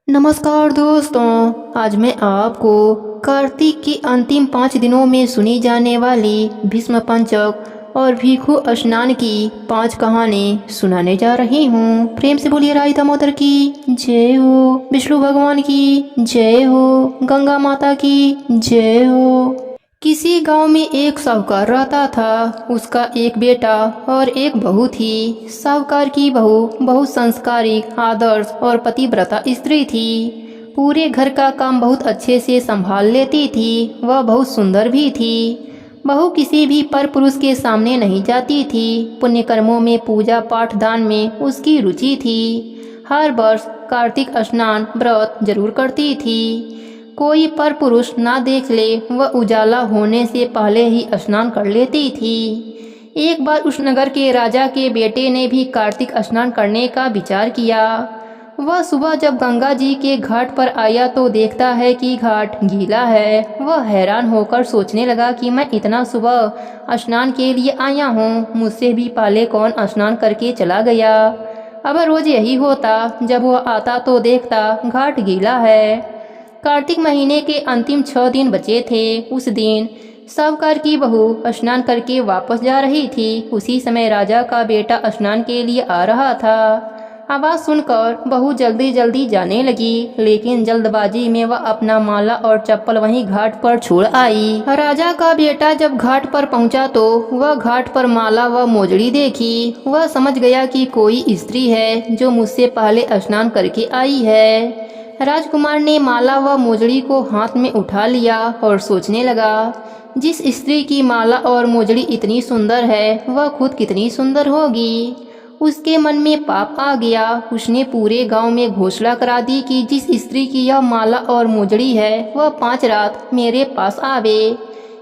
नमस्कार दोस्तों, आज मैं आपको कार्तिक के अंतिम 5 दिनों में सुनी जाने वाली भीष्म पंचक और भिक्षु स्नान की 5 कहानी सुनाने जा रही हूँ। प्रेम से बोलिए राई दामोदर की जय हो, विष्णु भगवान की जय हो, गंगा माता की जय हो। किसी गांव में एक साहूकार रहता था। उसका एक बेटा और एक बहू थी। साहूकार की बहू बहुत संस्कारिक, आदर्श और पतिव्रता स्त्री थी। पूरे घर का काम बहुत अच्छे से संभाल लेती थी। वह बहुत सुंदर भी थी। बहू किसी भी पर पुरुष के सामने नहीं जाती थी। पुण्य कर्मों में, पूजा पाठ, दान में उसकी रुचि थी। हर वर्ष कार्तिक स्नान व्रत जरूर करती थी। कोई पर पुरुष ना देख ले, वह उजाला होने से पहले ही स्नान कर लेती थी। एक बार उस नगर के राजा के बेटे ने भी कार्तिक स्नान करने का विचार किया। वह सुबह जब गंगा जी के घाट पर आया तो देखता है कि घाट गीला है। वह हैरान होकर सोचने लगा कि मैं इतना सुबह स्नान के लिए आया हूँ, मुझसे भी पहले कौन स्नान करके चला गया। अब रोज यही होता, जब वह आता तो देखता घाट गीला है। कार्तिक महीने के अंतिम 6 दिन बचे थे। उस दिन साहूकार की बहू स्नान करके वापस जा रही थी। उसी समय राजा का बेटा स्नान के लिए आ रहा था। आवाज सुनकर बहू जल्दी जल्दी जाने लगी, लेकिन जल्दबाजी में वह अपना माला और चप्पल वहीं घाट पर छोड़ आई। राजा का बेटा जब घाट पर पहुंचा तो वह घाट पर माला व मोजड़ी देखी। वह समझ गया कि कोई स्त्री है जो मुझसे पहले स्नान करके आई है। राजकुमार ने माला व मोजड़ी को हाथ में उठा लिया और सोचने लगा, जिस स्त्री की माला और मोजड़ी इतनी सुंदर है, वह खुद कितनी सुंदर होगी। उसके मन में पाप आ गया। उसने पूरे गांव में घोषणा करा दी कि जिस स्त्री की यह माला और मोजड़ी है, वह 5 रात मेरे पास आवे।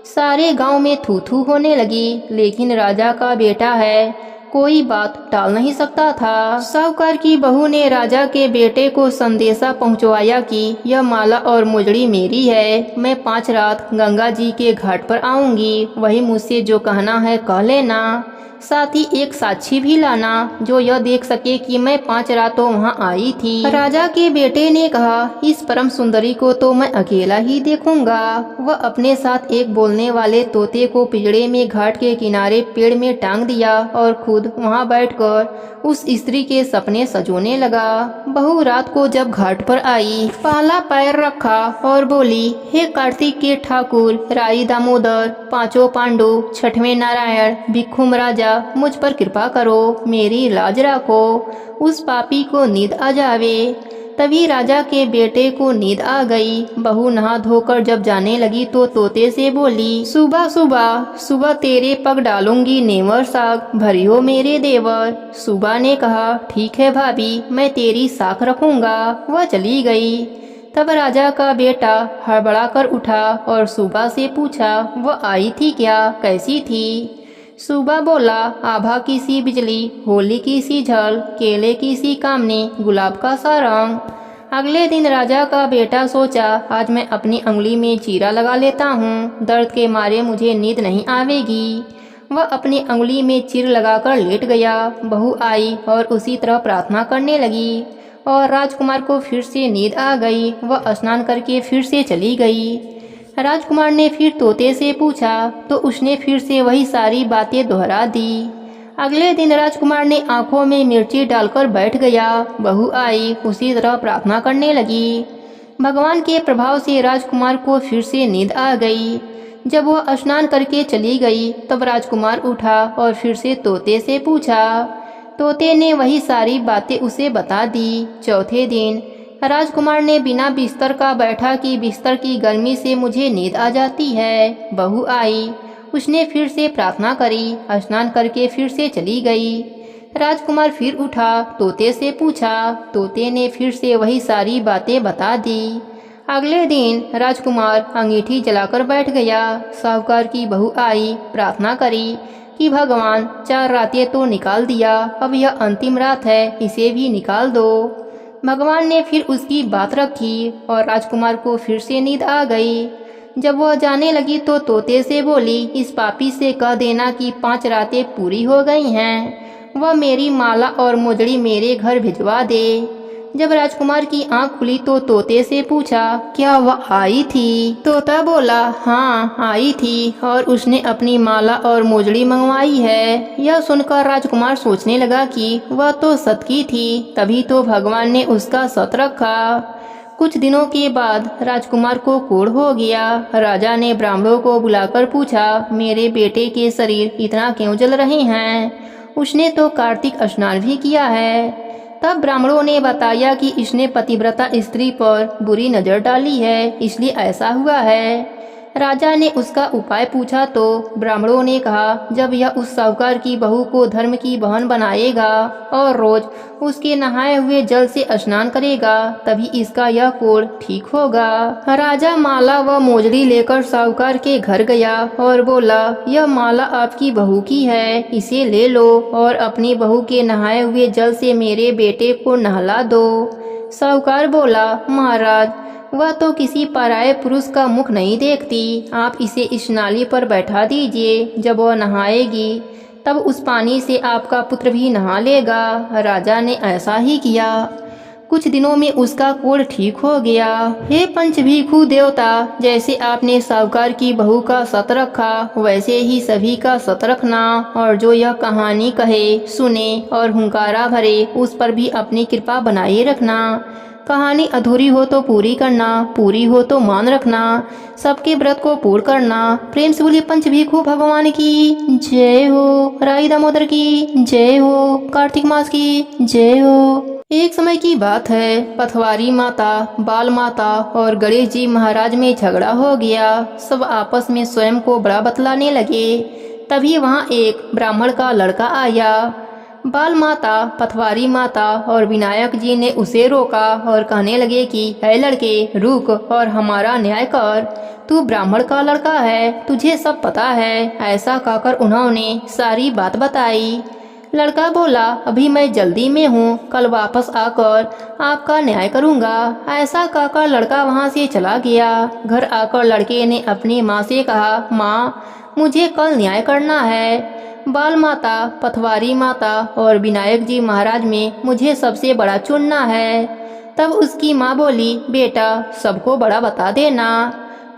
सारे गांव में थू थू होने लगी, लेकिन राजा का बेटा है, कोई बात टाल नहीं सकता था। साहूकार की बहू ने राजा के बेटे को संदेशा पहुंचवाया कि यह माला और मोजड़ी मेरी है। मैं 5 रात गंगा जी के घाट पर आऊंगी, वही मुझसे जो कहना है कह लेना। साथ ही एक साक्षी भी लाना जो यह देख सके कि मैं 5 रातों वहां आई थी। राजा के बेटे ने कहा, इस परम सुंदरी को तो मैं अकेला ही देखूंगा। वह अपने साथ एक बोलने वाले तोते को पिंजड़े में घाट के किनारे पेड़ में टांग दिया और खुद वहां बैठकर उस स्त्री के सपने सजोने लगा। बहू रात को जब घाट पर आई, पहला पैर रखा और बोली, हे कार्तिक के ठाकुर, राई दामोदर, 5 पांडु, 6वें नारायण, भिक्षुम राजा, मुझ पर कृपा करो, मेरी लाज रखो, उस पापी को नींद आ जावे। तभी राजा के बेटे को नींद आ गई। बहू नहा धोकर जब जाने लगी तो तोते से बोली, सुबह सुबह सुबह तेरे पग डालूंगी नेवर साग, भरी हो मेरे देवर। सुबह ने कहा, ठीक है भाभी, मैं तेरी साख रखूंगा। वह चली गई। तब राजा का बेटा हड़बड़ा कर उठा और सुबह से पूछा, वह आई थी क्या, कैसी थी? सुबह बोला, आभा की सी बिजली, होली की सी झल, केले की सी कामनी, गुलाब का सा रंग। अगले दिन राजा का बेटा सोचा, आज मैं अपनी उंगली में चीरा लगा लेता हूँ, दर्द के मारे मुझे नींद नहीं आवेगी। वह अपनी उंगली में चीर लगाकर लेट गया। बहू आई और उसी तरह प्रार्थना करने लगी और राजकुमार को फिर से नींद आ गई। वह स्नान करके फिर से चली गई। राजकुमार ने फिर तोते से पूछा तो उसने फिर से वही सारी बातें दोहरा दी। अगले दिन राजकुमार ने आंखों में मिर्ची डालकर बैठ गया। बहू आई, उसी तरह प्रार्थना करने लगी। भगवान के प्रभाव से राजकुमार को फिर से नींद आ गई। जब वह स्नान करके चली गई तब राजकुमार उठा और फिर से तोते से पूछा। तोते ने वही सारी बातें उसे बता दी। चौथे दिन राजकुमार ने बिना बिस्तर का बैठा कि बिस्तर की गर्मी से मुझे नींद आ जाती है। बहू आई, उसने फिर से प्रार्थना करी, स्नान करके फिर से चली गई। राजकुमार फिर उठा, तोते से पूछा। तोते ने फिर से वही सारी बातें बता दी। अगले दिन राजकुमार अंगीठी जलाकर बैठ गया। साहूकार की बहू आई, प्रार्थना करी कि भगवान 4 रातें तो निकाल दिया, अब यह अंतिम रात है, इसे भी निकाल दो। भगवान ने फिर उसकी बात रखी और राजकुमार को फिर से नींद आ गई। जब वह जाने लगी तो तोते से बोली, इस पापी से कह देना कि 5 रातें पूरी हो गई हैं, वह मेरी माला और मोजड़ी मेरे घर भिजवा दे। जब राजकुमार की आंख खुली तो तोते से पूछा, क्या वह आई थी? तोता बोला, हाँ आई थी और उसने अपनी माला और मोजड़ी मंगवाई है। यह सुनकर राजकुमार सोचने लगा कि वह तो सत की थी, तभी तो भगवान ने उसका सत रखा। कुछ दिनों के बाद राजकुमार को कोढ़ हो गया। राजा ने ब्राह्मणों को बुलाकर पूछा, मेरे बेटे के शरीर इतना क्यों जल रहे हैं? उसने तो कार्तिक स्नान भी किया है। तब ब्राह्मणों ने बताया कि इसने पतिव्रता स्त्री पर बुरी नजर डाली है, इसलिए ऐसा हुआ है। राजा ने उसका उपाय पूछा तो ब्राह्मणों ने कहा, जब यह उस साहूकार की बहू को धर्म की बहन बनाएगा और रोज उसके नहाए हुए जल से स्नान करेगा, तभी इसका यह कोढ़ ठीक होगा। राजा माला व मोजड़ी लेकर साहूकार के घर गया और बोला, यह माला आपकी बहू की है, इसे ले लो और अपनी बहू के नहाए हुए जल से मेरे बेटे को नहला दो। साहूकार बोला, महाराज वह तो किसी पराये पुरुष का मुख नहीं देखती, आप इसे इस नाली पर बैठा दीजिए, जब वह नहाएगी तब उस पानी से आपका पुत्र भी नहा लेगा। राजा ने ऐसा ही किया। कुछ दिनों में उसका कोढ़ ठीक हो गया। हे पंचभीखु देवता, जैसे आपने साहूकार की बहू का सत रखा, वैसे ही सभी का सत रखना, और जो यह कहानी कहे, सुने और हुंकारा भरे, उस पर भी अपनी कृपा बनाए रखना। कहानी अधूरी हो तो पूरी करना, पूरी हो तो मान रखना, सबके व्रत को पूर्ण करना। प्रेम से बोलिए पंचभीखु भगवान की जय हो, राई दामोदर की जय हो, कार्तिक मास की जय हो। एक समय की बात है, पथवारी माता, बाल माता और गणेश जी महाराज में झगड़ा हो गया। सब आपस में स्वयं को बड़ा बतलाने लगे। तभी वहाँ एक ब्राह्मण का लड़का आया। बाल माता, पथवारी माता और विनायक जी ने उसे रोका और कहने लगे कि ऐ लड़के रुक और हमारा न्याय कर, तू ब्राह्मण का लड़का है, तुझे सब पता है। ऐसा कहकर उन्होंने सारी बात बताई। लड़का बोला, अभी मैं जल्दी में हूँ, कल वापस आकर आपका न्याय करूँगा। ऐसा कहकर लड़का वहाँ से चला गया। घर आकर लड़के ने अपनी माँ से कहा, माँ मुझे कल न्याय करना है। बाल माता, पथवारी माता और विनायक जी महाराज में मुझे सबसे बड़ा चुनना है। तब उसकी माँ बोली, बेटा सबको बड़ा बता देना,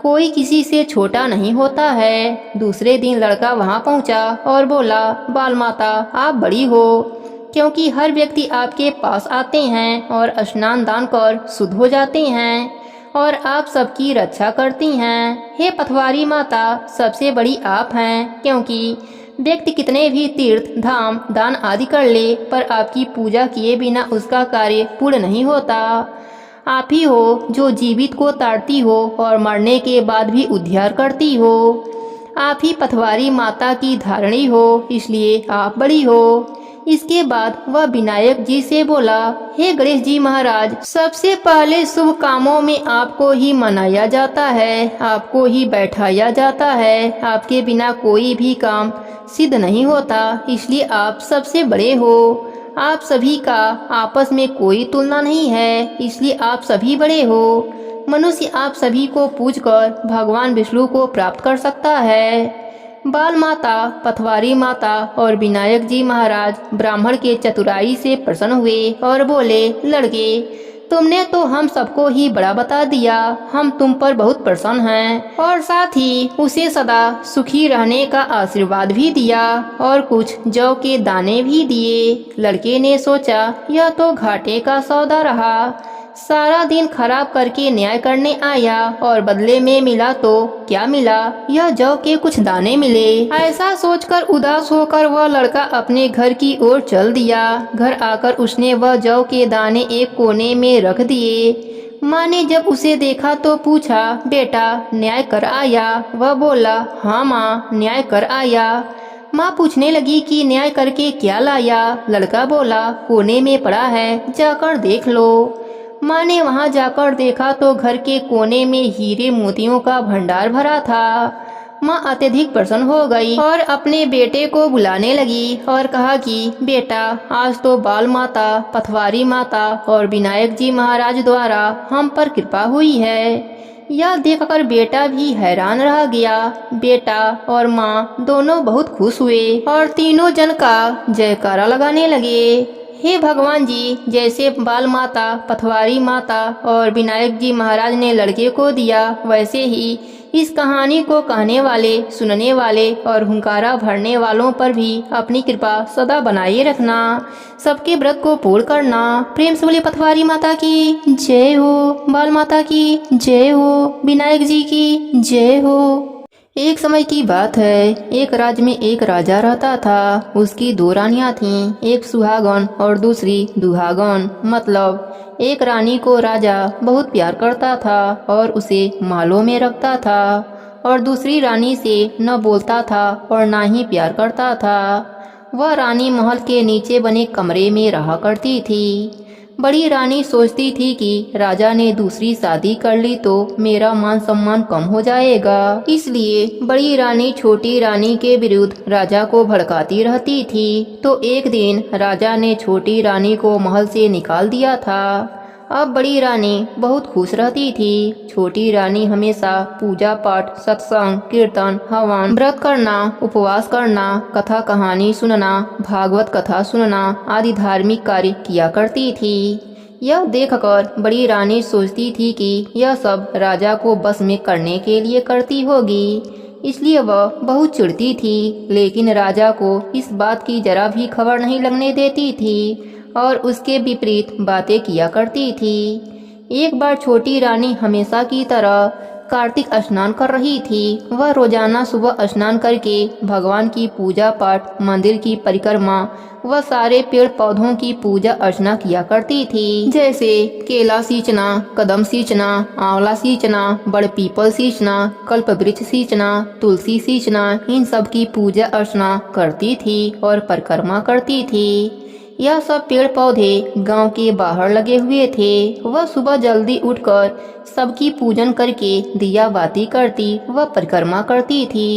कोई किसी से छोटा नहीं होता है। दूसरे दिन लड़का वहाँ पहुँचा और बोला, बाल माता आप बड़ी हो, क्योंकि हर व्यक्ति आपके पास आते हैं और स्नान दान कर शुद्ध हो जाते हैं और आप सबकी रक्षा करती हैं। हे पथवारी माता, सबसे बड़ी आप हैं, क्योंकि व्यक्ति कितने भी तीर्थ धाम दान आदि कर ले, पर आपकी पूजा किए बिना उसका कार्य पूर्ण नहीं होता। आप ही हो जो जीवित को ताड़ती हो और मरने के बाद भी उद्धार करती हो। आप ही पथवारी माता की धारणी हो, इसलिए आप बड़ी हो। इसके बाद वह विनायक जी से बोला, हे गणेश जी महाराज, सबसे पहले शुभ कामों में आपको ही मनाया जाता है, आपको ही बैठाया जाता है। आपके बिना कोई भी काम सिद्ध नहीं होता, इसलिए आप सबसे बड़े हो। आप सभी का आपस में कोई तुलना नहीं है, इसलिए आप सभी बड़े हो। मनुष्य आप सभी को पूजकर भगवान विष्णु को प्राप्त कर सकता है। बाल माता, पथवारी माता और विनायक जी महाराज ब्राह्मण के चतुराई से प्रसन्न हुए और बोले, लड़के तुमने तो हम सबको ही बड़ा बता दिया, हम तुम पर बहुत प्रसन्न हैं और साथ ही उसे सदा सुखी रहने का आशीर्वाद भी दिया और कुछ जौ के दाने भी दिए। लड़के ने सोचा, यह तो घाटे का सौदा रहा। सारा दिन खराब करके न्याय करने आया और बदले में मिला तो क्या मिला, यह जौ के कुछ दाने मिले। ऐसा सोचकर उदास होकर वह लड़का अपने घर की ओर चल दिया। घर आकर उसने वह जौ के दाने एक कोने में रख दिए। माँ ने जब उसे देखा तो पूछा, बेटा न्याय कर आया? वह बोला, हाँ माँ न्याय कर आया। माँ पूछने लगी कि न्याय करके क्या लाया? लड़का बोला, कोने में पड़ा है, जाकर देख लो। माँ ने वहाँ जाकर देखा तो घर के कोने में हीरे मोतियों का भंडार भरा था। माँ अत्यधिक प्रसन्न हो गई और अपने बेटे को बुलाने लगी और कहा कि बेटा आज तो बाल माता, पथवारी माता और विनायक जी महाराज द्वारा हम पर कृपा हुई है। यह देखकर बेटा भी हैरान रह गया। बेटा और माँ दोनों बहुत खुश हुए और तीनों जन का जयकारा लगाने लगे। हे भगवान जी, जैसे बाल माता, पथवारी माता और विनायक जी महाराज ने लड़के को दिया, वैसे ही इस कहानी को कहने वाले, सुनने वाले और हुंकारा भरने वालों पर भी अपनी कृपा सदा बनाए रखना। सबके व्रत को पूर्ण करना। प्रेम से बोले पथवारी माता की जय हो, बाल माता की जय हो, विनायक जी की जय हो। एक समय की बात है, एक राज्य में एक राजा रहता था। उसकी दो रानियां थीं, एक सुहागन और दूसरी दुहागन। मतलब एक रानी को राजा बहुत प्यार करता था और उसे महलों में रखता था, और दूसरी रानी से न बोलता था और ना ही प्यार करता था। वह रानी महल के नीचे बने कमरे में रहा करती थी। बड़ी रानी सोचती थी कि राजा ने दूसरी शादी कर ली तो मेरा मान सम्मान कम हो जाएगा, इसलिए बड़ी रानी छोटी रानी के विरुद्ध राजा को भड़काती रहती थी। तो एक दिन राजा ने छोटी रानी को महल से निकाल दिया था। अब बड़ी रानी बहुत खुश रहती थी। छोटी रानी हमेशा पूजा पाठ, सत्संग, कीर्तन, हवन, व्रत करना, उपवास करना, कथा कहानी सुनना, भागवत कथा सुनना आदि धार्मिक कार्य किया करती थी। यह देखकर बड़ी रानी सोचती थी कि यह सब राजा को बस में करने के लिए करती होगी, इसलिए वह बहुत चिढ़ती थी। लेकिन राजा को इस बात की जरा भी खबर नहीं लगने देती थी और उसके विपरीत बातें किया करती थी। एक बार छोटी रानी हमेशा की तरह कार्तिक स्नान कर रही थी। वह रोजाना सुबह स्नान करके भगवान की पूजा पाठ, मंदिर की परिक्रमा व सारे पेड़ पौधों की पूजा अर्चना किया करती थी, जैसे केला सींचना, कदम सींचना, आंवला सींचना, बड़ पीपल सींचना, कल्प वृक्ष सींचना, तुलसी सींचना, इन सब की पूजा अर्चना करती थी और परिक्रमा करती थी। यह सब पेड़ पौधे गांव के बाहर लगे हुए थे। वह सुबह जल्दी उठकर सबकी पूजन करके दिया बाती करती व परिक्रमा करती थी।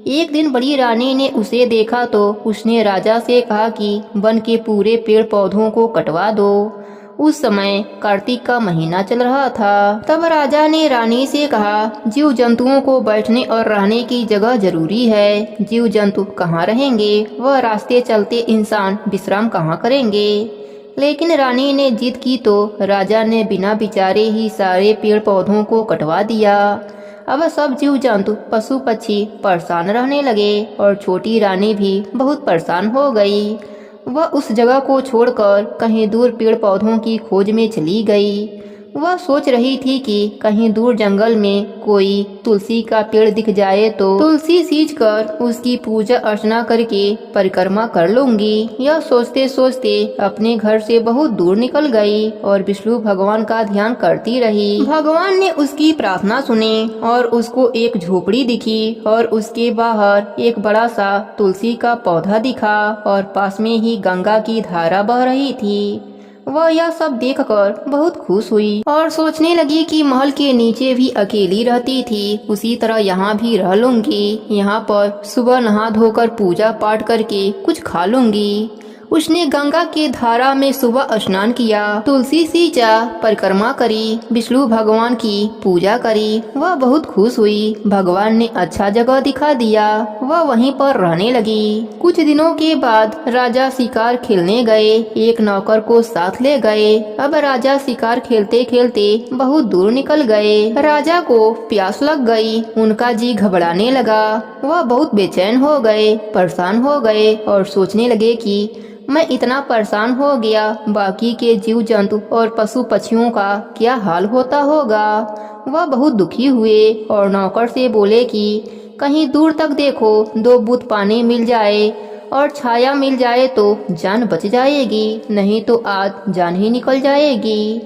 एक दिन बड़ी रानी ने उसे देखा तो उसने राजा से कहा कि वन के पूरे पेड़ पौधों को कटवा दो। उस समय कार्तिक का महीना चल रहा था। तब राजा ने रानी से कहा, जीव जंतुओं को बैठने और रहने की जगह जरूरी है। जीव जंतु कहाँ रहेंगे, वह रास्ते चलते इंसान विश्राम कहाँ करेंगे। लेकिन रानी ने जिद की तो राजा ने बिना विचारे ही सारे पेड़ पौधों को कटवा दिया। अब सब जीव जंतु, पशु पक्षी परेशान रहने लगे और छोटी रानी भी बहुत परेशान हो गई। वह उस जगह को छोड़कर कहीं दूर पेड़ पौधों की खोज में चली गई। वह सोच रही थी कि कहीं दूर जंगल में कोई तुलसी का पेड़ दिख जाए तो तुलसी सींचकर उसकी पूजा अर्चना करके परिक्रमा कर लूंगी। यह सोचते सोचते अपने घर से बहुत दूर निकल गई और विष्णु भगवान का ध्यान करती रही। भगवान ने उसकी प्रार्थना सुनी और उसको एक झोपड़ी दिखी और उसके बाहर एक बड़ा सा तुलसी का पौधा दिखा और पास में ही गंगा की धारा बह रही थी। वह यह सब देखकर बहुत खुश हुई और सोचने लगी कि महल के नीचे भी अकेली रहती थी, उसी तरह यहाँ भी रह लूंगी। यहाँ पर सुबह नहा धोकर पूजा पाठ करके कुछ खा लूंगी। उसने गंगा के धारा में सुबह स्नान किया, तुलसी सींचा, परिक्रमा करी, विष्णु भगवान की पूजा करी। वह बहुत खुश हुई। भगवान ने अच्छा जगह दिखा दिया। वह वहीं पर रहने लगी। कुछ दिनों के बाद राजा शिकार खेलने गए। एक नौकर को साथ ले गए। अब राजा शिकार खेलते खेलते बहुत दूर निकल गए। राजा को प्यास लग गई। उनका जी घबराने लगा। वह बहुत बेचैन हो गए, परेशान हो गए और सोचने लगे कि मैं इतना परेशान हो गया, बाकी के जीव जंतु और पशु पक्षियों का क्या हाल होता होगा। वह बहुत दुखी हुए और नौकर से बोले कि कहीं दूर तक देखो, 2 बूंद पानी मिल जाए और छाया मिल जाए तो जान बच जाएगी, नहीं तो आज जान ही निकल जाएगी।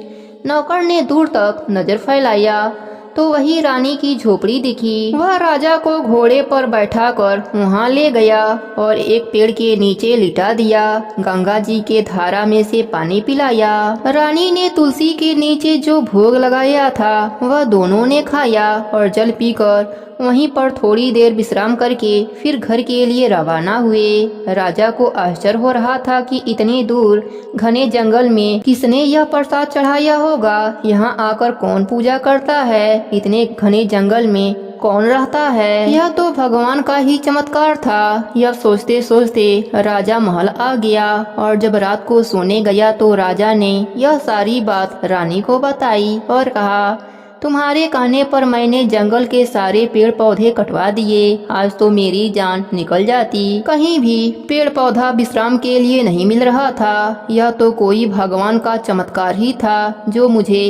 नौकर ने दूर तक नजर फैलाया तो वही रानी की झोपड़ी दिखी। वह राजा को घोड़े पर बैठाकर वहां ले गया और एक पेड़ के नीचे लिटा दिया। गंगा जी के धारा में से पानी पिलाया। रानी ने तुलसी के नीचे जो भोग लगाया था वह दोनों ने खाया और जल पीकर वहीं पर थोड़ी देर विश्राम करके फिर घर के लिए रवाना हुए। राजा को आश्चर्य हो रहा था कि इतनी दूर घने जंगल में किसने यह प्रसाद चढ़ाया होगा, यहाँ आकर कौन पूजा करता है। इतने घने जंगल में कौन रहता है? यह तो भगवान का ही चमत्कार था। यह सोचते सोचते राजा महल आ गया और जब रात को सोने गया तो राजा ने यह सारी बात रानी को बताई और कहा, तुम्हारे कहने पर मैंने जंगल के सारे पेड़ पौधे कटवा दिए। आज तो मेरी जान निकल जाती। कहीं भी पेड़ पौधा विश्राम के लिए नहीं मिल रहा था। यह तो कोई भगवान का चमत्कार ही था जो मुझे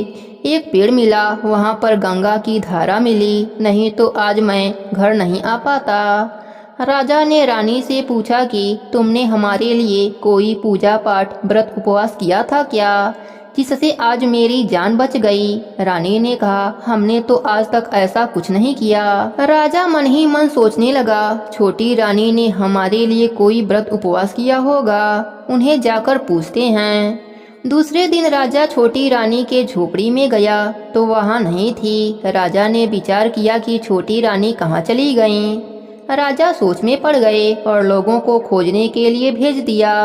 एक पेड़ मिला, वहाँ पर गंगा की धारा मिली, नहीं तो आज मैं घर नहीं आ पाता। राजा ने रानी से पूछा कि तुमने हमारे लिए कोई पूजा पाठ व्रत उपवास किया था क्या, जिससे आज मेरी जान बच गई? रानी ने कहा, हमने तो आज तक ऐसा कुछ नहीं किया। राजा मन ही मन सोचने लगा, छोटी रानी ने हमारे लिए कोई व्रत उपवास किया होगा, उन्हें जाकर पूछते हैं। दूसरे दिन राजा छोटी रानी के झोपड़ी में गया तो वहाँ नहीं थी। राजा ने विचार किया कि छोटी रानी कहाँ चली गईं। राजा सोच में पड़ गए और लोगों को खोजने के लिए भेज दिया।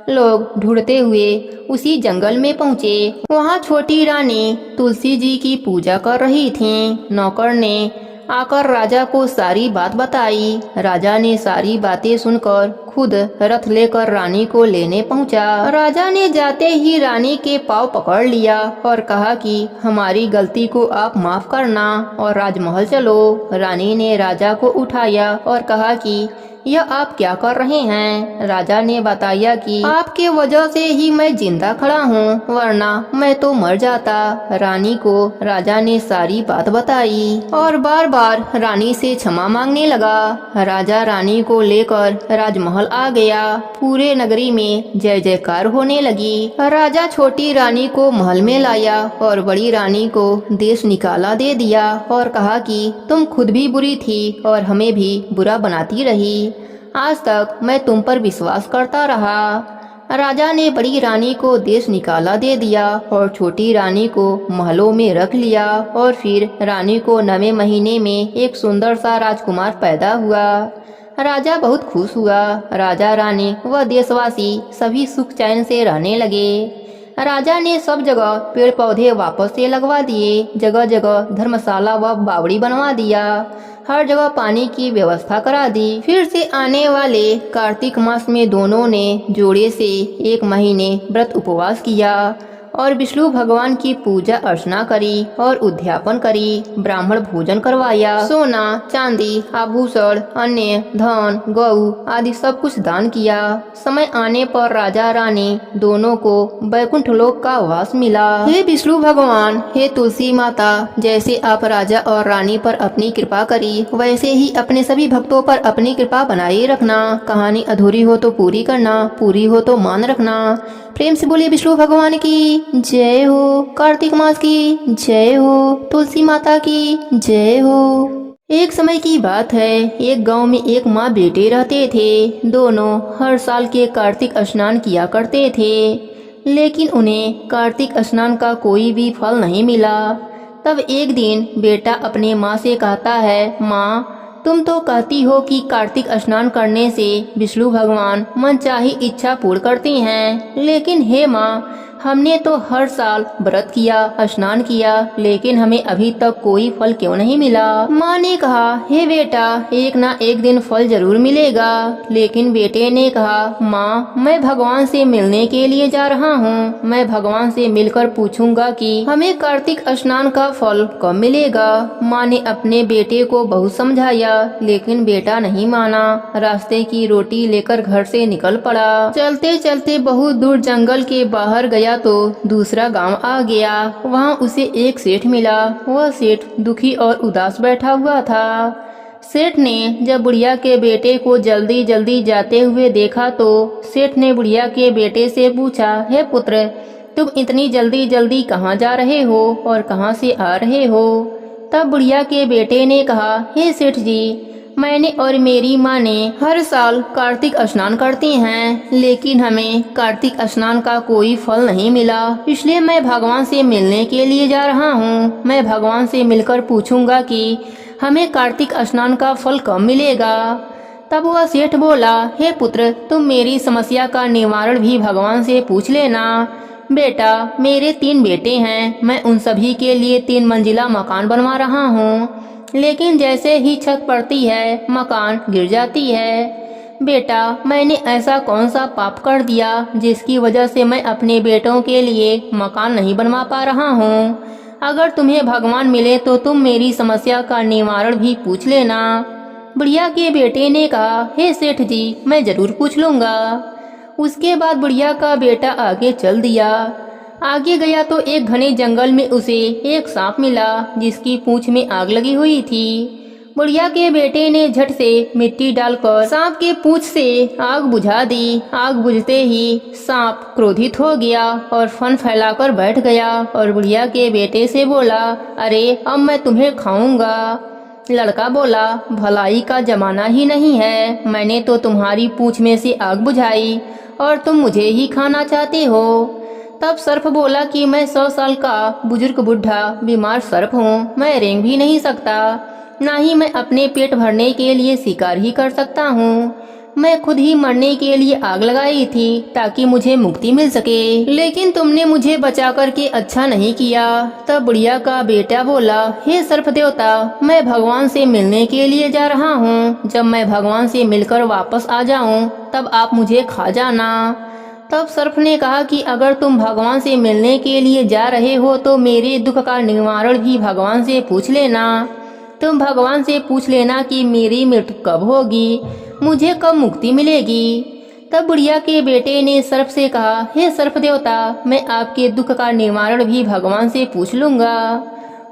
लोग ढूंढते हुए उसी जंगल में पहुँचे। वहाँ छोटी रानी तुलसी जी की पूजा कर रही थीं। नौकर ने आकर राजा को सारी बात बताई। राजा ने सारी बातें सुनकर खुद रथ लेकर रानी को लेने पहुंचा। राजा ने जाते ही रानी के पांव पकड़ लिया और कहा कि हमारी गलती को आप माफ करना और राजमहल चलो। रानी ने राजा को उठाया और कहा कि यह आप क्या कर रहे हैं? राजा ने बताया कि आपके वजह से ही मैं जिंदा खड़ा हूँ, वरना मैं तो मर जाता। रानी को राजा ने सारी बात बताई और बार बार रानी से क्षमा मांगने लगा। राजा रानी को लेकर राजमहल आ गया। पूरे नगरी में जय जयकार होने लगी। राजा छोटी रानी को महल में लाया और बड़ी रानी को देश निकाला दे दिया और कहा कि तुम खुद भी बुरी थी और हमें भी बुरा बनाती रही। आज तक मैं तुम पर विश्वास करता रहा। राजा ने बड़ी रानी को देश निकाला दे दिया और छोटी रानी को महलों में रख लिया और फिर रानी को 9वें महीने में एक सुंदर सा राजकुमार पैदा हुआ। राजा बहुत खुश हुआ। राजा रानी व देशवासी सभी सुख चैन से रहने लगे। राजा ने सब जगह पेड़ पौधे वापस से लगवा दिए। जगह जगह धर्मशाला व बावड़ी बनवा दिया। हर जगह पानी की व्यवस्था करा दी। फिर से आने वाले कार्तिक मास में दोनों ने जोड़े से 1 महीने व्रत उपवास किया और विष्णु भगवान की पूजा अर्चना करी और उद्यापन करी। ब्राह्मण भोजन करवाया। सोना चांदी आभूषण अन्य धन गौ आदि सब कुछ दान किया। समय आने पर राजा रानी दोनों को वैकुंठ लोक का वास मिला। हे विष्णु भगवान, हे तुलसी माता, जैसे आप राजा और रानी पर अपनी कृपा करी, वैसे ही अपने सभी भक्तों पर अपनी कृपा बनाए रखना। कहानी अधूरी हो तो पूरी करना, पूरी हो तो मान रखना। प्रेम से बोलिए विष्णु भगवान की जय हो, कार्तिक मास की जय हो, तुलसी माता की जय हो। एक समय की बात है, एक गांव में एक माँ बेटे रहते थे। दोनों हर साल के कार्तिक स्नान किया करते थे, लेकिन उन्हें कार्तिक स्नान का कोई भी फल नहीं मिला। तब एक दिन बेटा अपने माँ से कहता है, माँ तुम तो कहती हो कि कार्तिक स्नान करने से विष्णु भगवान मनचाही इच्छा पूर्ण करती हैं, लेकिन हे माँ, हमने तो हर साल व्रत किया, स्नान किया, लेकिन हमें अभी तक कोई फल क्यों नहीं मिला? माँ ने कहा, हे बेटा, एक ना एक दिन फल जरूर मिलेगा। लेकिन बेटे ने कहा, माँ मैं भगवान से मिलने के लिए जा रहा हूँ। मैं भगवान से मिलकर पूछूंगा कि हमें कार्तिक स्नान का फल कब मिलेगा। माँ ने अपने बेटे को बहुत समझाया, लेकिन बेटा नहीं माना। रास्ते की रोटी लेकर घर से निकल पड़ा। चलते चलते बहुत दूर जंगल के बाहर गया तो दूसरा गांव आ गया। वहां उसे एक सेठ मिला। वह सेठ दुखी और उदास बैठा हुआ था। सेठ ने जब बुढ़िया के बेटे को जल्दी जल्दी जाते हुए देखा तो सेठ ने बुढ़िया के बेटे से पूछा, हे पुत्र, तुम इतनी जल्दी जल्दी कहाँ जा रहे हो और कहाँ से आ रहे हो? तब बुढ़िया के बेटे ने कहा, हे सेठ जी, मैंने और मेरी माँ ने हर साल कार्तिक स्नान करते हैं, लेकिन हमें कार्तिक स्नान का कोई फल नहीं मिला। इसलिए मैं भगवान से मिलने के लिए जा रहा हूँ। मैं भगवान से मिलकर पूछूंगा कि हमें कार्तिक स्नान का फल कब मिलेगा। तब वह सेठ बोला, हे पुत्र, तुम मेरी समस्या का निवारण भी भगवान से पूछ लेना। बेटा, मेरे 3 बेटे हैं। मैं उन सभी के लिए 3 मंजिला मकान बनवा रहा हूँ, लेकिन जैसे ही छत पड़ती है मकान गिर जाती है। बेटा, मैंने ऐसा कौन सा पाप कर दिया जिसकी वजह से मैं अपने बेटों के लिए मकान नहीं बनवा पा रहा हूँ? अगर तुम्हें भगवान मिले तो तुम मेरी समस्या का निवारण भी पूछ लेना। बुढ़िया के बेटे ने कहा, हे सेठ जी, मैं जरूर पूछ लूँगा। उसके बाद बुढ़िया का बेटा आगे चल दिया। आगे गया तो एक घने जंगल में उसे एक सांप मिला जिसकी पूंछ में आग लगी हुई थी। बुढ़िया के बेटे ने झट से मिट्टी डालकर सांप के पूंछ से आग बुझा दी। आग बुझते ही सांप क्रोधित हो गया और फन फैलाकर बैठ गया और बुढ़िया के बेटे से बोला, अरे अब मैं तुम्हें खाऊंगा। लड़का बोला, भलाई का जमाना ही नहीं है, मैंने तो तुम्हारी पूंछ में से आग बुझाई और तुम मुझे ही खाना चाहते हो। तब सर्प बोला कि मैं 100 साल का बुजुर्ग बुढ़ा बीमार सर्प हूँ, मैं रेंग भी नहीं सकता, ना ही मैं अपने पेट भरने के लिए शिकार ही कर सकता हूँ। मैं खुद ही मरने के लिए आग लगाई थी ताकि मुझे मुक्ति मिल सके, लेकिन तुमने मुझे बचा करके अच्छा नहीं किया। तब बुढ़िया का बेटा बोला, हे सर्प देवता, मैं भगवान से मिलने के लिए जा रहा हूँ। जब मैं भगवान से मिलकर वापस आ जाऊँ तब आप मुझे खा जाना। तब सर्प ने कहा कि अगर तुम भगवान से मिलने के लिए जा रहे हो तो मेरे दुख का निवारण भी भगवान से पूछ लेना। तुम भगवान से पूछ लेना कि मेरी मृत्यु कब होगी, मुझे कब मुक्ति मिलेगी। तब बुढ़िया के बेटे ने सर्प से कहा, हे सर्प देवता, मैं आपके दुख का निवारण भी भगवान से पूछ लूंगा।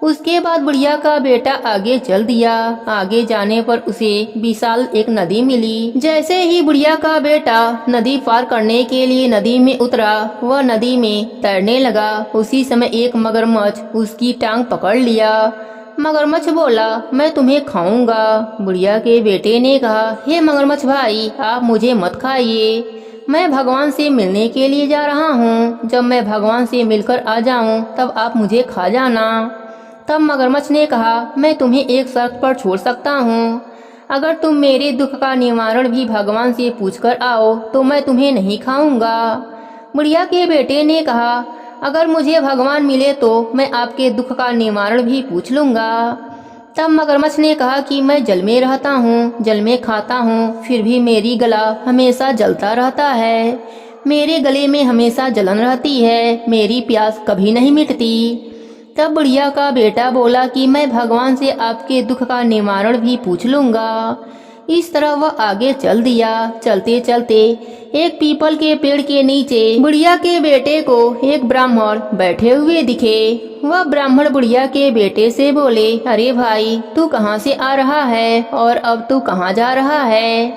उसके बाद बुढ़िया का बेटा आगे चल दिया। आगे जाने पर उसे विशाल एक नदी मिली। जैसे ही बुढ़िया का बेटा नदी पार करने के लिए नदी में उतरा, वह नदी में तैरने लगा। उसी समय एक मगरमच्छ उसकी टांग पकड़ लिया। मगरमच्छ बोला, मैं तुम्हें खाऊंगा। बुढ़िया के बेटे ने कहा, हे मगरमच्छ भाई, आप मुझे मत खाइए, मैं भगवान से मिलने के लिए जा रहा हूँ। जब मैं भगवान से मिलकर आ जाऊँ तब आप मुझे खा जाना। तब मगरमच्छ ने कहा, मैं तुम्हें एक शर्त पर छोड़ सकता हूँ, अगर तुम मेरे दुख का निवारण भी भगवान से पूछकर आओ तो मैं तुम्हें नहीं खाऊंगा। बुढ़िया के बेटे ने कहा, अगर मुझे भगवान मिले तो मैं आपके दुख का निवारण भी पूछ लूंगा। तब मगरमच्छ ने कहा कि मैं जल में रहता हूँ, जल में खाता हूँ, फिर भी मेरी गला हमेशा जलता रहता है, मेरे गले में हमेशा जलन रहती है, मेरी प्यास कभी नहीं मिटती। तब बुढ़िया का बेटा बोला कि मैं भगवान से आपके दुख का निवारण भी पूछ लूंगा। इस तरह वह आगे चल दिया। चलते चलते एक पीपल के पेड़ के नीचे बुढ़िया के बेटे को एक ब्राह्मण बैठे हुए दिखे। वह ब्राह्मण बुढ़िया के बेटे से बोले, अरे भाई, तू कहाँ से आ रहा है और अब तू कहाँ जा रहा है?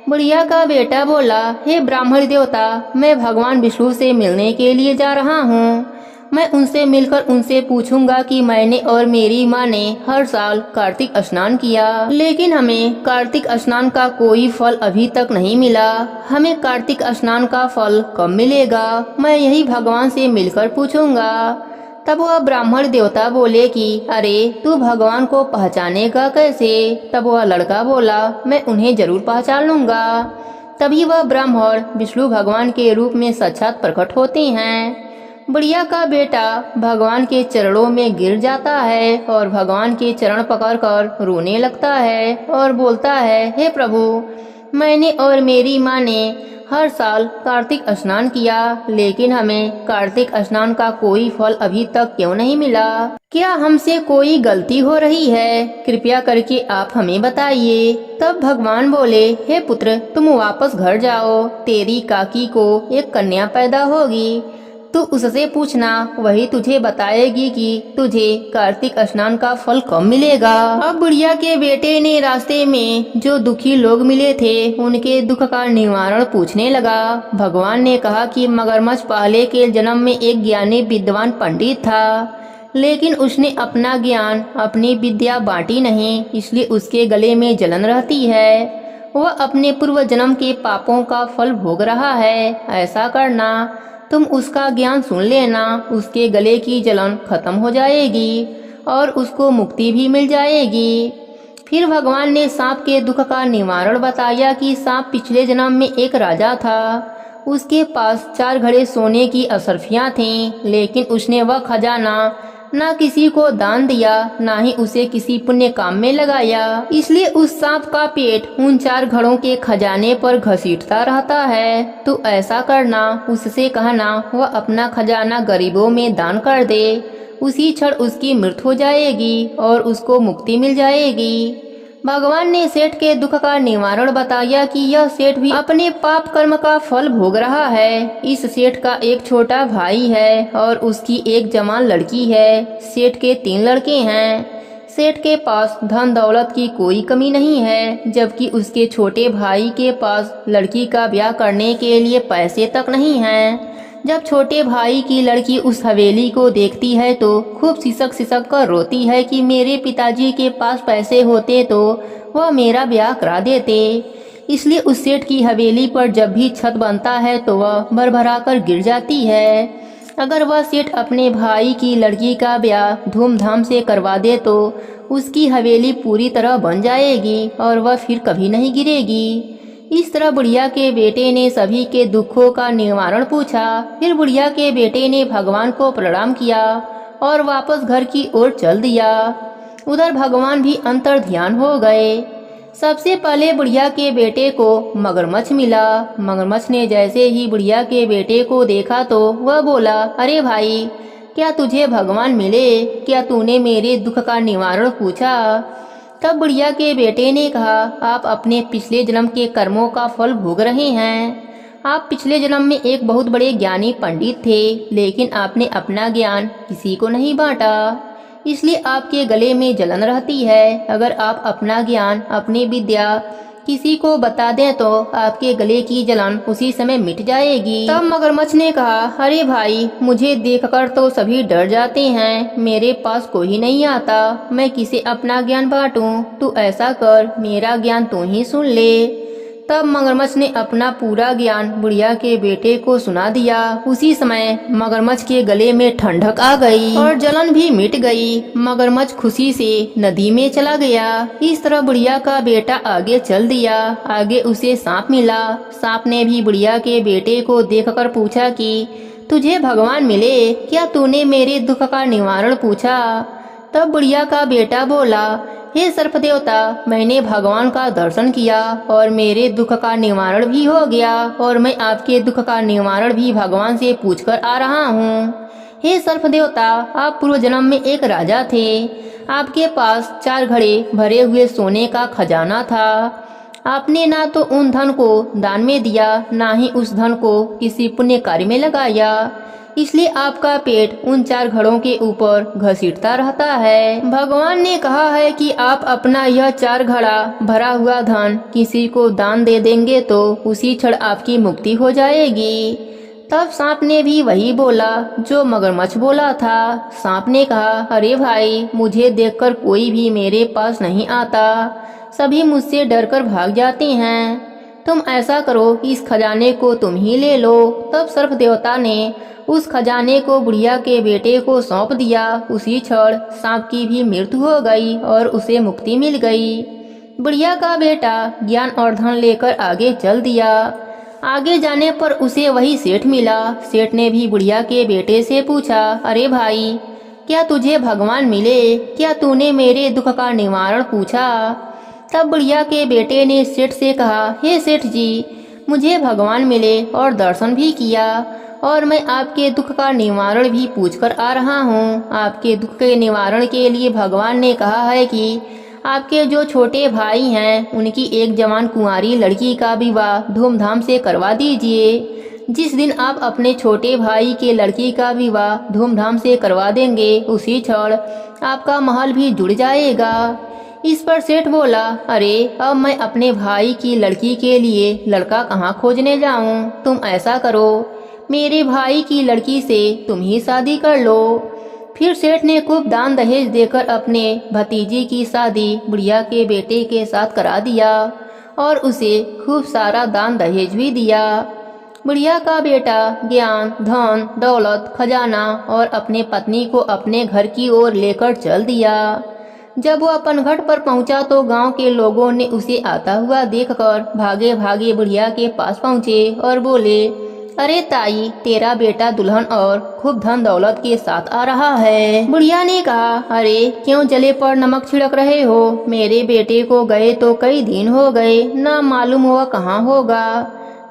बुढ़िया का बेटा बोला, हे ब्राह्मण देवता, मैं भगवान विष्णु से मिलने के लिए जा रहा हूँ। मैं उनसे मिलकर उनसे पूछूंगा कि मैंने और मेरी माँ ने हर साल कार्तिक स्नान किया, लेकिन हमें कार्तिक स्नान का कोई फल अभी तक नहीं मिला। हमें कार्तिक स्नान का फल कब मिलेगा? मैं यही भगवान से मिलकर पूछूंगा। तब वह ब्राह्मण देवता बोले कि अरे, तू भगवान को पहचानेगा कैसे? तब वह लड़का बोला, मैं उन्हें जरूर पहचान लूंगा। तभी वह ब्राह्मण विष्णु भगवान के रूप में साक्षात प्रकट होते हैं। बुढ़िया का बेटा भगवान के चरणों में गिर जाता है और भगवान के चरण पकड़कर रोने लगता है और बोलता है, हे प्रभु, मैंने और मेरी माँ ने हर साल कार्तिक स्नान किया, लेकिन हमें कार्तिक स्नान का कोई फल अभी तक क्यों नहीं मिला? क्या हमसे कोई गलती हो रही है? कृपया करके आप हमें बताइए। तब भगवान बोले, हे पुत्र, तुम वापस घर जाओ, तेरी काकी को एक कन्या पैदा होगी, तू उससे पूछना, वही तुझे बताएगी कि तुझे कार्तिक स्नान का फल कब मिलेगा। अब बुढ़िया के बेटे ने रास्ते में जो दुखी लोग मिले थे उनके दुख का निवारण पूछने लगा। भगवान ने कहा कि मगरमच्छ पहले के जन्म में एक ज्ञानी विद्वान पंडित था, लेकिन उसने अपना ज्ञान, अपनी विद्या बांटी नहीं, इसलिए उसके गले में जलन रहती है। वह अपने पूर्व जन्म के पापों का फल भोग रहा है। ऐसा करना, तुम उसका ज्ञान सुन लेना, उसके गले की जलन खत्म हो जाएगी और उसको मुक्ति भी मिल जाएगी। फिर भगवान ने सांप के दुख का निवारण बताया कि सांप पिछले जन्म में एक राजा था। उसके पास 4 घड़े सोने की अशर्फियाँ थीं, लेकिन उसने वह खजाना ना किसी को दान दिया, ना ही उसे किसी पुण्य काम में लगाया। इसलिए उस सांप का पेट उन 4 घड़ों के खजाने पर घसीटता रहता है। तो ऐसा करना, उससे कहना वह अपना खजाना गरीबों में दान कर दे। उसी क्षण उसकी मृत्यु हो जाएगी और उसको मुक्ति मिल जाएगी। भगवान ने सेठ के दुख का निवारण बताया कि यह सेठ भी अपने पाप कर्म का फल भोग रहा है। इस सेठ का एक छोटा भाई है और उसकी एक जवान लड़की है। सेठ के 3 लड़के हैं। सेठ के पास धन दौलत की कोई कमी नहीं है, जबकि उसके छोटे भाई के पास लड़की का ब्याह करने के लिए पैसे तक नहीं हैं। जब छोटे भाई की लड़की उस हवेली को देखती है तो खूब सिसक सिसक कर रोती है कि मेरे पिताजी के पास पैसे होते तो वह मेरा ब्याह करा देते। इसलिए उस सेठ की हवेली पर जब भी छत बनता है तो वह भरभरा कर गिर जाती है। अगर वह सेठ अपने भाई की लड़की का ब्याह धूमधाम से करवा दे तो उसकी हवेली पूरी तरह बन जाएगी और वह फिर कभी नहीं गिरेगी। इस तरह बुढ़िया के बेटे ने सभी के दुखों का निवारण पूछा। फिर बुढ़िया के बेटे ने भगवान को प्रणाम किया और वापस घर की ओर चल दिया। उधर भगवान भी अंतर ध्यान हो गए। सबसे पहले बुढ़िया के बेटे को मगरमच्छ मिला। मगरमच्छ ने जैसे ही बुढ़िया के बेटे को देखा तो वह बोला, अरे भाई, क्या तुझे भगवान मिले? क्या तूने मेरे दुख का निवारण पूछा? तब बुढ़िया के बेटे ने कहा, आप अपने पिछले जन्म के कर्मों का फल भोग रहे हैं। आप पिछले जन्म में एक बहुत बड़े ज्ञानी पंडित थे, लेकिन आपने अपना ज्ञान किसी को नहीं बांटा, इसलिए आपके गले में जलन रहती है। अगर आप अपना ज्ञान, अपनी विद्या किसी को बता दें तो आपके गले की जलन उसी समय मिट जाएगी। तब मगरमच्छ ने कहा, अरे भाई, मुझे देखकर तो सभी डर जाते हैं। मेरे पास कोई नहीं आता, मैं किसे अपना ज्ञान बांटूं? तू ऐसा कर, मेरा ज्ञान तू ही सुन ले। तब मगरमच्छ ने अपना पूरा ज्ञान बुढ़िया के बेटे को सुना दिया। उसी समय मगरमच्छ के गले में ठंडक आ गई और जलन भी मिट गई। मगरमच्छ खुशी से नदी में चला गया। इस तरह बुढ़िया का बेटा आगे चल दिया। आगे उसे सांप मिला। सांप ने भी बुढ़िया के बेटे को देखकर पूछा कि तुझे भगवान मिले? क्या तूने मेरे दुख का निवारण पूछा? तब बुढ़िया का बेटा बोला, हे सर्प देवता, मैंने भगवान का दर्शन किया और मेरे दुख का निवारण भी हो गया और मैं आपके दुख का निवारण भी भगवान से पूछकर आ रहा हूँ। हे सर्प देवता, आप पूर्व जन्म में एक राजा थे। आपके पास 4 घड़े भरे हुए सोने का खजाना था। आपने ना तो उन धन को दान में दिया, ना ही उस धन को किसी पुण्य कार्य में लगाया, इसलिए आपका पेट उन 4 घड़ों के ऊपर घसीटता रहता है। भगवान ने कहा है कि आप अपना यह 4 घड़ा भरा हुआ धन किसी को दान दे देंगे तो उसी क्षण आपकी मुक्ति हो जाएगी। तब सांप ने भी वही बोला जो मगरमच्छ बोला था। सांप ने कहा, अरे भाई, मुझे देखकर कोई भी मेरे पास नहीं आता, सभी मुझसे डरकर भाग जाते हैं। तुम ऐसा करो, इस खजाने को तुम ही ले लो। तब सर्प देवता ने उस खजाने को बुढ़िया के बेटे को सौंप दिया। उसी क्षण सांप की भी मृत्यु हो गई और उसे मुक्ति मिल गई। बुढ़िया का बेटा ज्ञान और धन लेकर आगे चल दिया। आगे जाने पर उसे वही सेठ मिला। सेठ ने भी बुढ़िया के बेटे से पूछा, अरे भाई, क्या तुझे भगवान मिले? क्या तूने मेरे दुख का निवारण पूछा? तब बुढ़िया के बेटे ने सेठ से कहा, हे सेठ जी, मुझे भगवान मिले और दर्शन भी किया और मैं आपके दुख का निवारण भी पूछकर आ रहा हूँ। आपके दुख के निवारण के लिए भगवान ने कहा है कि आपके जो छोटे भाई हैं उनकी एक जवान कुंवारी लड़की का विवाह धूमधाम से करवा दीजिए। जिस दिन आप अपने छोटे भाई के लड़की का विवाह धूमधाम से करवा देंगे उसी क्षण आपका महल भी जुड़ जाएगा। इस पर सेठ बोला, अरे अब मैं अपने भाई की लड़की के लिए लड़का कहाँ खोजने जाऊँ? तुम ऐसा करो, मेरे भाई की लड़की से तुम ही शादी कर लो। फिर सेठ ने खूब दान दहेज देकर अपने भतीजी की शादी बुढ़िया के बेटे के साथ करा दिया और उसे खूब सारा दान दहेज भी दिया। बुढ़िया का बेटा ज्ञान, धन, दौलत, खजाना और अपने पत्नी को अपने घर की ओर लेकर चल दिया। जब वो अपन घाट पर पहुंचा तो गांव के लोगों ने उसे आता हुआ देखकर भागे भागे बुढ़िया के पास पहुंचे और बोले, अरे ताई, तेरा बेटा दुल्हन और खूब धन दौलत के साथ आ रहा है। बुढ़िया ने कहा, अरे क्यों जले पर नमक छिड़क रहे हो? मेरे बेटे को गए तो कई दिन हो गए, ना मालूम हुआ कहाँ होगा।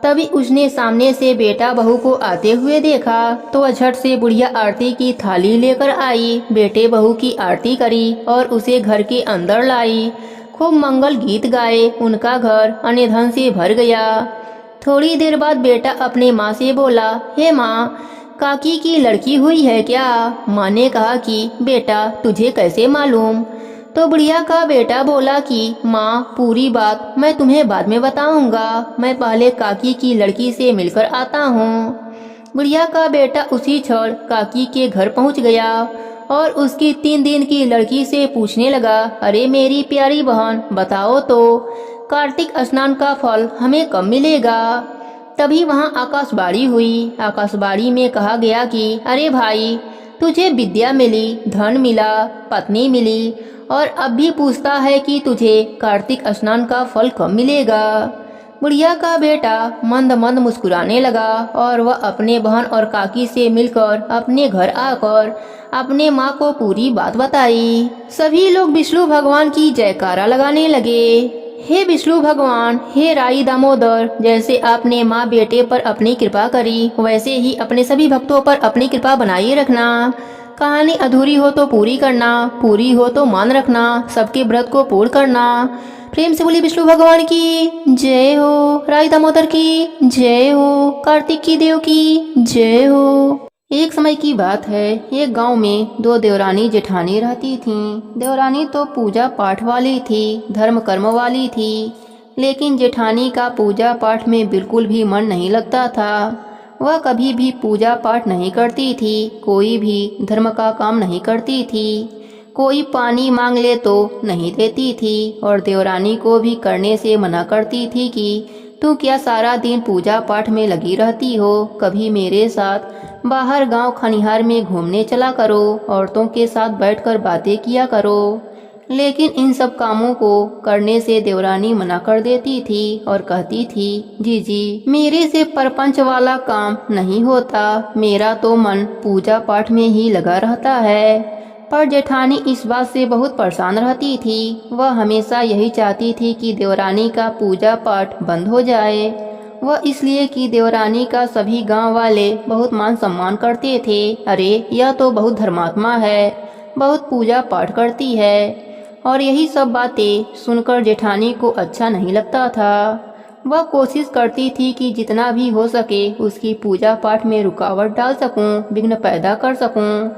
तभी उसने सामने से बेटा बहू को आते हुए देखा तो वह झट से बुढ़िया आरती की थाली लेकर आई, बेटे बहू की आरती करी और उसे घर के अंदर लाई। खूब मंगल गीत गाए, उनका घर अन्य धन से भर गया। थोड़ी देर बाद बेटा अपने माँ से बोला, हे माँ, काकी की लड़की हुई है क्या? माँ ने कहा कि बेटा तुझे कैसे मालूम? तो बुढ़िया का बेटा बोला कि माँ, पूरी बात मैं तुम्हें बाद में बताऊंगा, मैं पहले काकी की लड़की से मिलकर आता हूँ। बुढ़िया का बेटा उसी क्षण काकी के घर पहुँच गया और उसकी 3 दिन की लड़की से पूछने लगा, अरे मेरी प्यारी बहन, बताओ तो कार्तिक स्नान का फल हमें कब मिलेगा? तभी वहाँ आकाशवाणी हुई। आकाशवाणी में कहा गया कि अरे भाई, तुझे विद्या मिली, धन मिला, पत्नी मिली और अब भी पूछता है कि तुझे कार्तिक स्नान का फल कब मिलेगा। बुढ़िया का बेटा मंद मंद मुस्कुराने लगा और वह अपने बहन और काकी से मिलकर अपने घर आकर अपने माँ को पूरी बात बताई। सभी लोग विष्णु भगवान की जयकारा लगाने लगे। हे विष्णु भगवान, हे राई दामोदर, जैसे आपने माँ बेटे पर अपनी कृपा करी, वैसे ही अपने सभी भक्तों पर अपनी कृपा बनाए रखना। कहानी अधूरी हो तो पूरी करना, पूरी हो तो मान रखना, सबके व्रत को पूर्ण करना। प्रेम से बोली विष्णु भगवान की जय हो, राई दामोदर की जय हो, कार्तिक की देव की जय हो। एक समय की बात है, एक गांव में 2 देवरानी जेठानी रहती थीं। देवरानी तो पूजा पाठ वाली थी, धर्म कर्म वाली थी, लेकिन जेठानी का पूजा पाठ में बिल्कुल भी मन नहीं लगता था। वह कभी भी पूजा पाठ नहीं करती थी, कोई भी धर्म का काम नहीं करती थी, कोई पानी मांग ले तो नहीं देती थी और देवरानी को भी करने से मना करती थी कि तू क्या सारा दिन पूजा पाठ में लगी रहती हो, कभी मेरे साथ बाहर गांव खनिहार में घूमने चला करो, औरतों के साथ बैठकर बातें किया करो। लेकिन इन सब कामों को करने से देवरानी मना कर देती थी और कहती थी, जी मेरे से परपंच वाला काम नहीं होता, मेरा तो मन पूजा पाठ में ही लगा रहता है। पर जेठानी इस बात से बहुत परेशान रहती थी। वह हमेशा यही चाहती थी कि देवरानी का पूजा पाठ बंद हो जाए। वह इसलिए कि देवरानी का सभी गांव वाले बहुत मान सम्मान करते थे। अरे यह तो बहुत धर्मात्मा है, बहुत पूजा पाठ करती है। और यही सब बातें सुनकर जेठानी को अच्छा नहीं लगता था। वह कोशिश करती थी कि जितना भी हो सके उसकी पूजा पाठ में रुकावट डाल सकूं, विघ्न पैदा कर सकूं।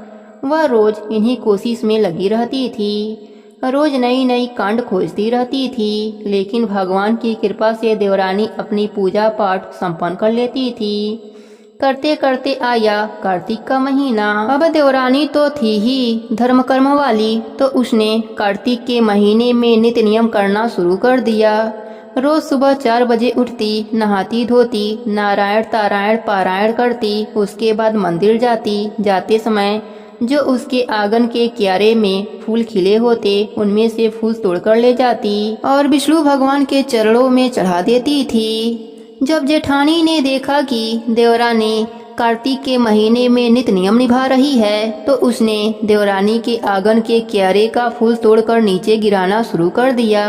वह रोज इन्हीं कोशिश में लगी रहती थी, रोज नई नई कांड खोजती रहती थी, लेकिन भगवान की कृपा से देवरानी अपनी पूजा पाठ संपन्न कर लेती थी। करते करते आया कार्तिक का महीना। अब देवरानी तो थी ही धर्म कर्म वाली, तो उसने कार्तिक के महीने में नित्य नियम करना शुरू कर दिया। रोज सुबह 4 बजे उठती, नहाती धोती, नारायण तारायण पारायण करती, उसके बाद मंदिर जाती। जाते समय जो उसके आंगन के क्यारे में फूल खिले होते उनमें से फूल तोड़कर ले जाती और विष्णु भगवान के चरणों में चढ़ा देती थी। जब जेठानी ने देखा कि देवरानी कार्तिक के महीने में नित्य नियम निभा रही है, तो उसने देवरानी के आंगन के क्यारे का फूल तोड़कर नीचे गिराना शुरू कर दिया।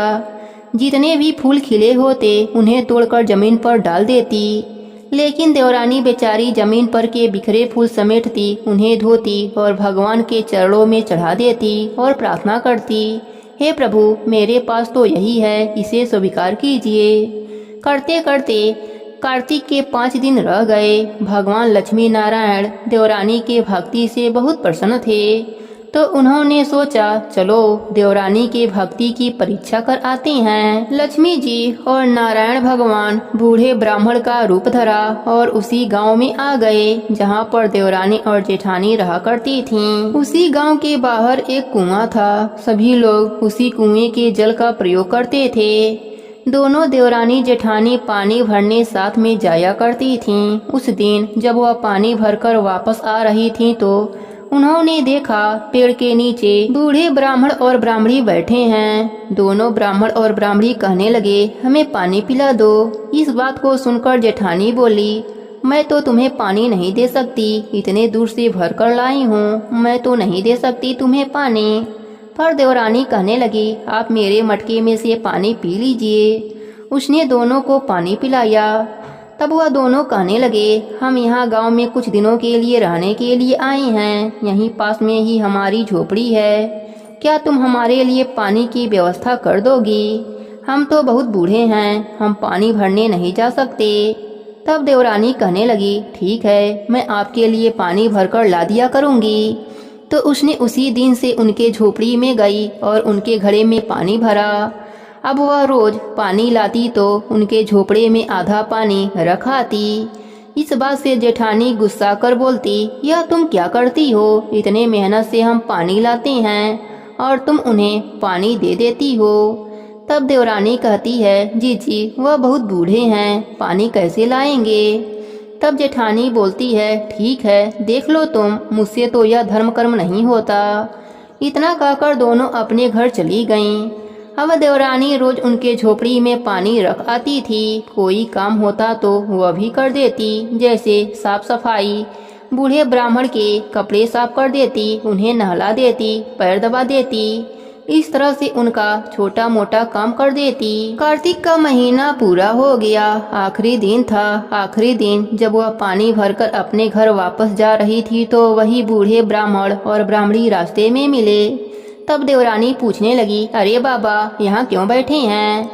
जितने भी फूल खिले होते उन्हें तोड़कर जमीन पर डाल देती, लेकिन देवरानी बेचारी जमीन पर के बिखरे फूल समेटती, उन्हें धोती और भगवान के चरणों में चढ़ा देती और प्रार्थना करती, हे प्रभु, मेरे पास तो यही है, इसे स्वीकार कीजिए। करते करते कार्तिक के 5 दिन रह गए। भगवान लक्ष्मी नारायण देवरानी के भक्ति से बहुत प्रसन्न थे, तो उन्होंने सोचा चलो देवरानी के भक्ति की परीक्षा कर आते हैं। लक्ष्मी जी और नारायण भगवान बूढ़े ब्राह्मण का रूप धरा और उसी गांव में आ गए जहां पर देवरानी और जेठानी रहा करती थीं। उसी गांव के बाहर एक कुआं था। सभी लोग उसी कुएं के जल का प्रयोग करते थे। दोनों देवरानी जेठानी पानी भरने साथ में जाया करती थीं। उस दिन जब वह पानी भरकर वापस आ रही थीं तो उन्होंने देखा पेड़ के नीचे बूढ़े ब्राह्मण और ब्राह्मणी बैठे हैं। दोनों ब्राह्मण और ब्राह्मणी कहने लगे, हमें पानी पिला दो। इस बात को सुनकर जेठानी बोली, मैं तो तुम्हें पानी नहीं दे सकती, इतने दूर से भर कर लाई हूँ, मैं तो नहीं दे सकती तुम्हें पानी। पर देवरानी कहने लगी, आप मेरे मटके में से पानी पी लीजिए। उसने दोनों को पानी पिलाया। तब वह दोनों कहने लगे, हम यहाँ गांव में कुछ दिनों के लिए रहने के लिए आए हैं, यहीं पास में ही हमारी झोपड़ी है, क्या तुम हमारे लिए पानी की व्यवस्था कर दोगी? हम तो बहुत बूढ़े हैं, हम पानी भरने नहीं जा सकते। तब देवरानी कहने लगी, ठीक है, मैं आपके लिए पानी भरकर ला दिया करूँगी। तो उसने उसी दिन से उनके झोपड़ी में गई और उनके घड़े में पानी भरा। अब वह रोज पानी लाती तो उनके झोपड़े में आधा पानी रख आती। इस बात से जेठानी गुस्सा कर बोलती, यह तुम क्या करती हो? इतने मेहनत से हम पानी लाते हैं और तुम उन्हें पानी दे देती हो। तब देवरानी कहती है, जी वह बहुत बूढ़े हैं, पानी कैसे लाएंगे? तब जेठानी बोलती है, ठीक है, देख लो तुम, मुझसे तो यह धर्म कर्म नहीं होता। इतना कहकर दोनों अपने घर चली गईं। अब देवरानी रोज उनके झोपड़ी में पानी रख आती थी। कोई काम होता तो वह भी कर देती, जैसे साफ सफाई, बूढ़े ब्राह्मण के कपड़े साफ कर देती, उन्हें नहला देती, पैर दबा देती। इस तरह से उनका छोटा मोटा काम कर देती। कार्तिक का महीना पूरा हो गया, आखिरी दिन था। आखिरी दिन जब वह पानी भरकर अपने घर वापस जा रही थी तो वही बूढ़े ब्राह्मण और ब्राह्मणी रास्ते में मिले। तब देवरानी पूछने लगी, अरे बाबा, यहाँ क्यों बैठे हैं?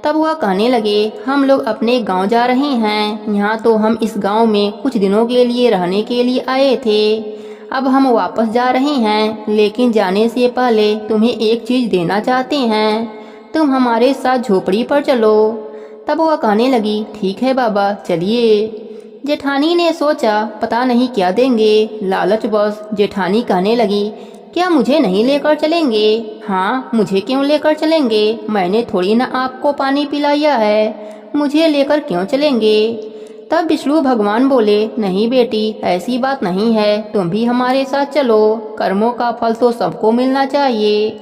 तब वह कहने लगे, हम लोग अपने गांव जा रहे हैं, यहाँ तो हम इस गांव में कुछ दिनों के लिए रहने के लिए आए थे, अब हम वापस जा रहे हैं, लेकिन जाने से पहले तुम्हें एक चीज देना चाहते हैं, तुम हमारे साथ झोपड़ी पर चलो। तब वह कहने लगी, ठीक है बाबा, चलिए। जेठानी ने सोचा, पता नहीं क्या देंगे, लालच बस जेठानी कहने लगी, क्या मुझे नहीं लेकर चलेंगे? हाँ, मुझे क्यों लेकर चलेंगे? मैंने थोड़ी ना आपको पानी पिलाया है, मुझे लेकर क्यों चलेंगे? तब विष्णु भगवान बोले, नहीं बेटी, ऐसी बात नहीं है, तुम भी हमारे साथ चलो, कर्मों का फल तो सबको मिलना चाहिए।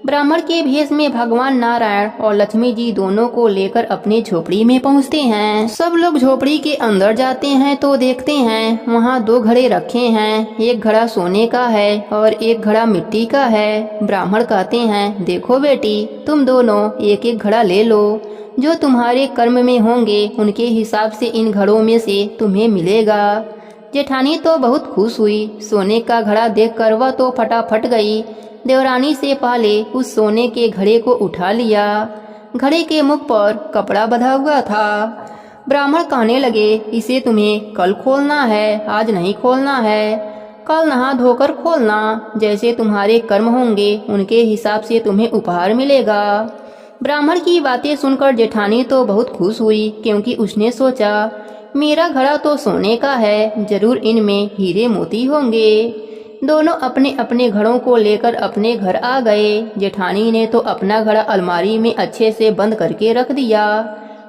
ब्राह्मण के भेष में भगवान नारायण और लक्ष्मी जी दोनों को लेकर अपने झोपड़ी में पहुंचते हैं। सब लोग झोपड़ी के अंदर जाते हैं तो देखते हैं वहाँ 2 घड़े रखे हैं, एक घड़ा सोने का है और एक घड़ा मिट्टी का है। ब्राह्मण कहते हैं, देखो बेटी, तुम दोनों एक एक घड़ा ले लो, जो तुम्हारे कर्म में होंगे उनके हिसाब से इन घड़ों में से तुम्हें मिलेगा। जेठानी तो बहुत खुश हुई, सोने का घड़ा देखकर वह तो फटाफट गई, देवरानी से पहले उस सोने के घड़े को उठा लिया। घड़े के मुख पर कपड़ा बंधा हुआ था। ब्राह्मण कहने लगे, इसे तुम्हें कल खोलना है, आज नहीं खोलना है, कल नहा धोकर खोलना, जैसे तुम्हारे कर्म होंगे उनके हिसाब से तुम्हें उपहार मिलेगा। ब्राह्मण की बातें सुनकर जेठानी तो बहुत खुश हुई, क्योंकि उसने सोचा, मेरा घड़ा तो सोने का है, जरूर इनमें हीरे मोती होंगे। दोनों अपने अपने घड़ों को लेकर अपने घर आ गए। जेठानी ने तो अपना घड़ा अलमारी में अच्छे से बंद करके रख दिया,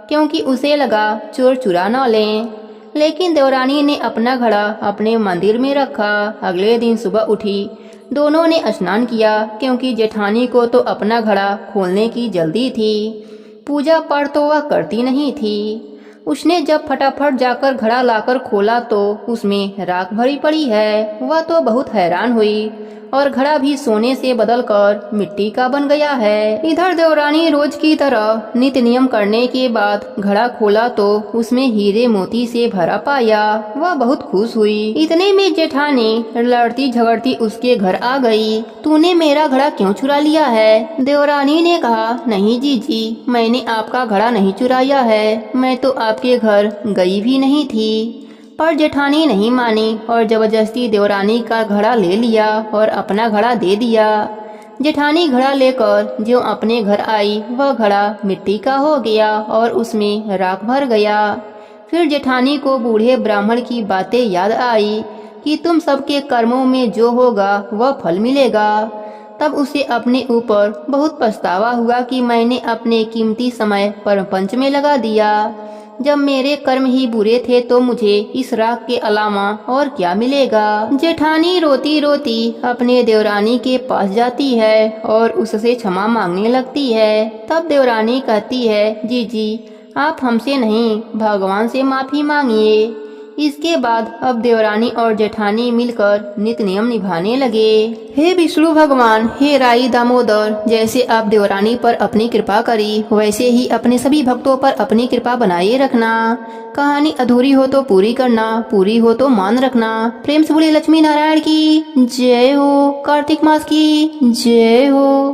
क्योंकि उसे लगा चोर चुरा न लें। लेकिन देवरानी ने अपना घड़ा अपने मंदिर में रखा। अगले दिन सुबह उठी, दोनों ने स्नान किया, क्योंकि जेठानी को तो अपना घड़ा खोलने की जल्दी थी, पूजा पाठ तो वह करती नहीं थी। उसने जब फटाफट जाकर घड़ा लाकर खोला तो उसमें राख भरी पड़ी है। वह तो बहुत हैरान हुई, और घड़ा भी सोने से बदलकर मिट्टी का बन गया है। इधर देवरानी रोज की तरह नित्य नियम करने के बाद घड़ा खोला तो उसमें हीरे मोती से भरा पाया। वह बहुत खुश हुई। इतने में जेठानी लड़ती झगड़ती उसके घर आ गई। तूने मेरा घड़ा क्यों चुरा लिया है? देवरानी ने कहा, नहीं जीजी, मैंने आपका घड़ा नहीं चुराया है, मैं तो आपके घर गई भी नहीं थी। पर जेठानी नहीं मानी और जबरदस्ती देवरानी का घड़ा ले लिया और अपना घड़ा दे दिया। जेठानी घड़ा लेकर जो अपने घर आई वह घड़ा मिट्टी का हो गया और उसमें राख भर गया। फिर जेठानी को बूढ़े ब्राह्मण की बातें याद आई कि तुम सबके कर्मों में जो होगा वह फल मिलेगा। तब उसे अपने ऊपर बहुत पछतावा हुआ कि मैंने अपने कीमती समय परपंच में लगा दिया। जब मेरे कर्म ही बुरे थे तो मुझे इस राख के अलावा और क्या मिलेगा। जेठानी रोती रोती अपने देवरानी के पास जाती है और उससे क्षमा मांगने लगती है। तब देवरानी कहती है, जीजी, आप हमसे नहीं भगवान से माफी मांगिए। इसके बाद अब देवरानी और जेठानी मिलकर नित्य नियम निभाने लगे। हे विष्णु भगवान, हे राई दामोदर, जैसे आप देवरानी पर अपनी कृपा करी वैसे ही अपने सभी भक्तों पर अपनी कृपा बनाए रखना। कहानी अधूरी हो तो पूरी करना, पूरी हो तो मान रखना। प्रेम से बोले लक्ष्मी नारायण की जय हो, कार्तिक मास की जय हो।